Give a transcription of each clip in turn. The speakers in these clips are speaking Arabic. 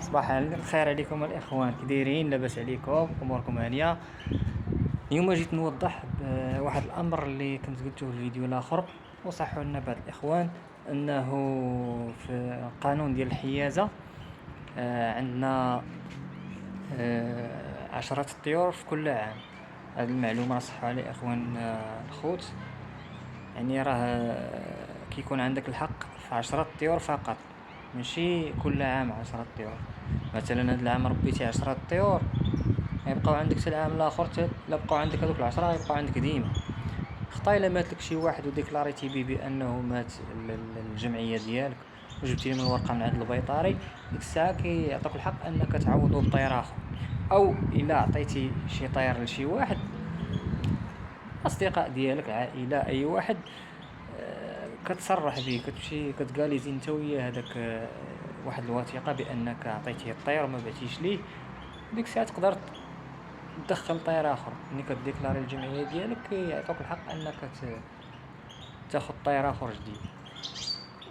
صباح الخير عليكم الاخوان، كي دايرين؟ لاباس عليكم؟ اموركم هانيه؟ اليوم جيت نوضح بواحد الامر اللي كنت قلته في الفيديو الاخر، وصحوا لنا بعض الاخوان انه في القانون ديال الحيازه عندنا 10 الطيور في كل عام. هذه المعلومه صحوا على اخوان الخوت، يعني راه كيكون عندك الحق في 10 طيور فقط، ماشي كل عام 10 طيور. مثلا هاد العام ربيتي 10 طيور، يبقاو عندك حتى العام الاخر، لا بقاو عندك هذوك العشرة يبقاو عندك ديما. خطا الا مات لك شي واحد وديكلاريتي به بانه مات الجمعيه ديالك، وجبتي من الورقه من عند البيطاري، ديك الساعه كيعطيك الحق انك تعوضو بطير اخر. او الا عطيتي شي طير لشي واحد، اصدقاء ديالك، عائله، اي واحد، كتصرح به، كتمشي كتقاليزي انت وياه هذاك واحد الوثيقه بانك عطيتيه الطير وما بعتيش ليه. ديك الساعه تقدر تدخل طير اخر، ملي كديكلاري الجمعيه ديالك يعطوك الحق انك تاخذ طير اخر جديد.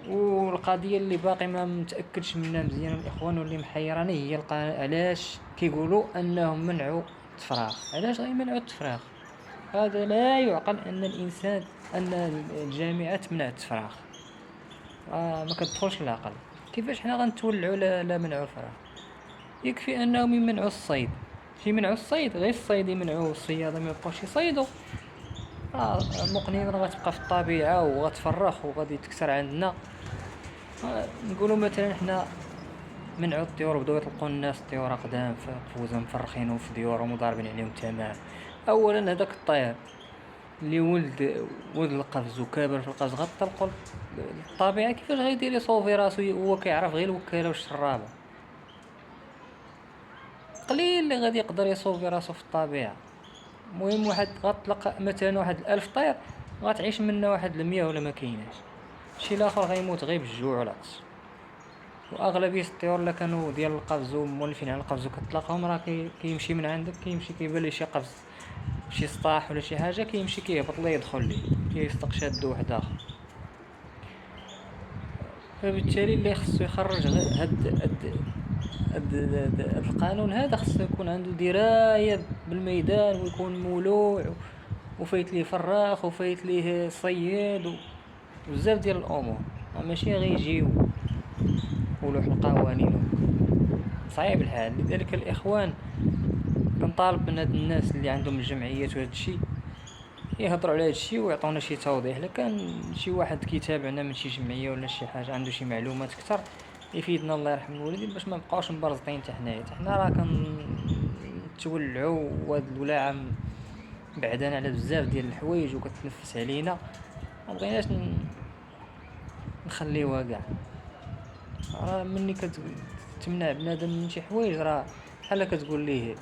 والقضيه اللي باقي ما متاكدش منها مزيان الاخوان واللي محيراني هي علاش كيقولوا انهم منعوا التفراخ. علاش غيمنعوا التفراخ؟ هذا لا يعقل ان الانسان ان الجامعه تمنع التفراخ، ما كتدخلش العقل. كيفاش حنا غنتولعوا لا منعوا الفراخ؟ يكفي انهم يمنعوا الصيد. يمنعوا الصيد، غير الصيد يمنعوا، الصيادة ما يبقاوش يصيدوا. المقنين راه غتبقى في الطبيعة وغتفرخ وغادي تكسر عندنا. نقولوا مثلا حنا منعوا الطيور، بداو يطلقوا الناس الطيور قدام في قفوزة مفرخينهم في ديورهم وضاربين عليهم تمام. اولا هذاك الطير اللي ولد القفز وكابر في القفز غتطلقوا للطبيعة، كيفاش غيدير يصوفي راسو هو كيعرف غير الوكالة والشرابة؟ قليل اللي غادي يقدر يصوفي راسو في الطبيعة. المهم واحد غطلق مثلا واحد 1000 طير، غتعيش منه واحد 100 ولا ما كايناش. شي الاخر غيموت غير بالجوع والعطش. واغلبيه الطيور اللي كانوا ديال القفز ومولفين على القفز وكتلاقاهم، راه كيمشي من عندك، كيمشي كيبان ليه شي قفز، شي سطاح ولا شي حاجه، كيمشي كيهبط ليه يدخل ليه كيصدق شادو واحد اخر. فبالتالي اللي خصو يخرج هاد القانون هذا، خصو يكون عنده درايه بالميدان ويكون مولوع وفايت ليه فراخ وفايت ليه صياد وبزاف ديال الامور، ماشي غير يجيو ولوح القوانين. صعيب الحال. لذلك الاخوان كنطالب من هاد الناس اللي عندهم الجمعيات وهذا الشيء يهضروا على هذا الشيء ويعطونا شي توضيح. الا كان شي واحد كيتابعنا من شي جمعيه ولا شي حاجه عنده شي معلومات اكثر يفيدنا، الله يرحم الوالدين، باش ما نبقاوش مبرزطين حتى حنا راه كنتولعوا وهاد الولاعه بعدنا على بزاف ديال الحوايج وكتنفس علينا، ما بغيناش نخليوها كاع. راه مني كتمنع بنادم من شي حوايج، راه بحال كتقول ليه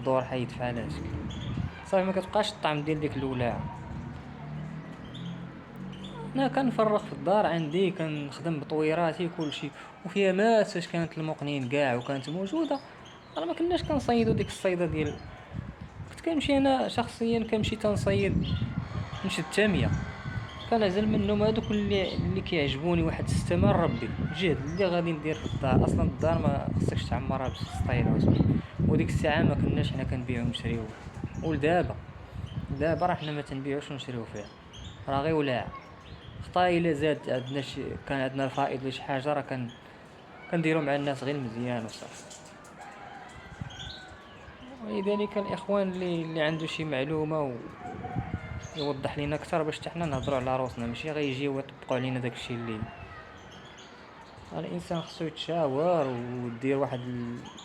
دور حيد فعلاتك، صافي ما كتبقاش الطعم ديال ديك الولاعه. انا كنفرغ في الدار عندي، كنخدم بطويراتي كلشي، وفيها مات فاش كانت المقنين كاع وكانت موجوده، راه ما كناش كنصيدوا ديك الصيده ديال. كنت كنمشي انا شخصيا كنمشي تنصيد، نشد تامية، كنعزل منهم هذوك اللي كيعجبوني، واحد 6 من ربي جهد اللي غادي ندير في الدار. اصلا الدار ما خصكش تعمرها بالصيد، وديك الساعه ما كناش حنا كنبيعو ونشريو. دابا راه حنا ما تنبيعوش ونشريو فيها، راه غير ولاعه. خطا الا زاد عندنا كان عندنا الفائض ولا شي حاجه، راه كنديرو مع الناس غير مزيان وصافي. ولذلك الاخوان اللي عنده شي معلومه يوضح لينا اكثر باش حنا نهضروا على روسنا، ماشي غيجيو ويطبقوا علينا داكشي اللي. الانسان خصو يتشاور ودير واحد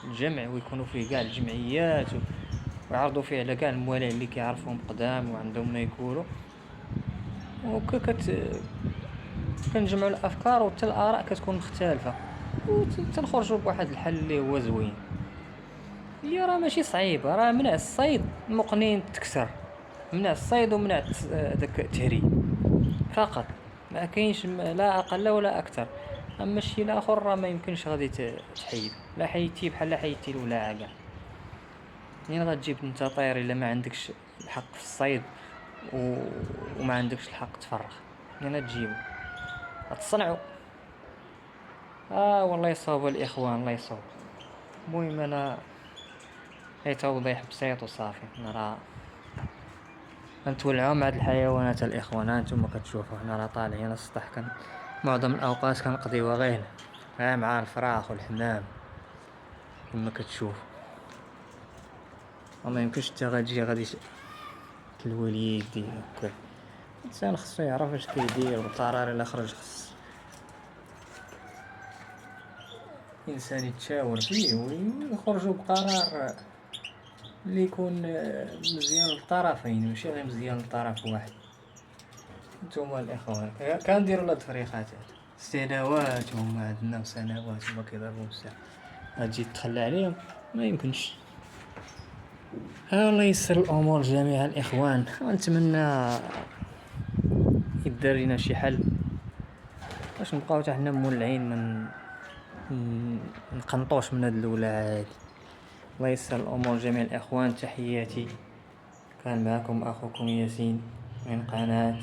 الجمع ويكونوا فيه كاع الجمعيات ويعرضوا فيه على كاع الموالين اللي كيعرفوهم قدام وعندهم ما يقولوا، كنجمعوا الافكار وحتى الاراء كتكون مختلفه وتنخرجوا بواحد الحل اللي هو زوين. هي راه ماشي صعيبه، راه منع الصيد المقنين تكسر، منع الصيد ومنع داك التهريب فقط، ما كاينش لا اقل ولا اكثر. اما الشيء الاخر راه ما يمكنش غادي تحيد، لا حيدتي بحال لا حيدتي الولاعه كاع. منين غتجيب انت طير الا ما عندكش الحق في الصيد وما عندكش الحق تفرخ؟ منين تجيبو؟ غتصنعو. والله يصوب الاخوان، الله يصوب. المهم انا هي توضيح بسيط وصافي. انا راه غنتولعو مع هاد الحيوانات الاخوان. هانتوما كتشوفوا حنا راه طالعين السطح، كان معظم الاوقات كنقضيوها غير هنا، مع الفراخ والحمام كما كتشوف. وما يمكنش انت غادي تلوي اليد ديالك. الانسان خصو يعرف اش كيدير، والقرار الا خرج خص الانسان يتشاور فيه ويخرجوا بقرار اللي يكون مزيان للطرفين، ماشي غير مزيان لطرف واحد. نتوما الاخوان كنديروا هاد التفريقات سنوات هما عندنا، وسنوات هما كيضربوا بزاف، غتجي تخلى عليهم؟ ما يمكنش. الله يسر الامور جميع الاخوان، ونتمنى يدار لينا شي حل باش نبقاو حتى حنا مولعين، نقنطوش من هاد الولاد. الله يسر الامور جميع الاخوان. تحياتي، كان معكم اخوكم ياسين من قناة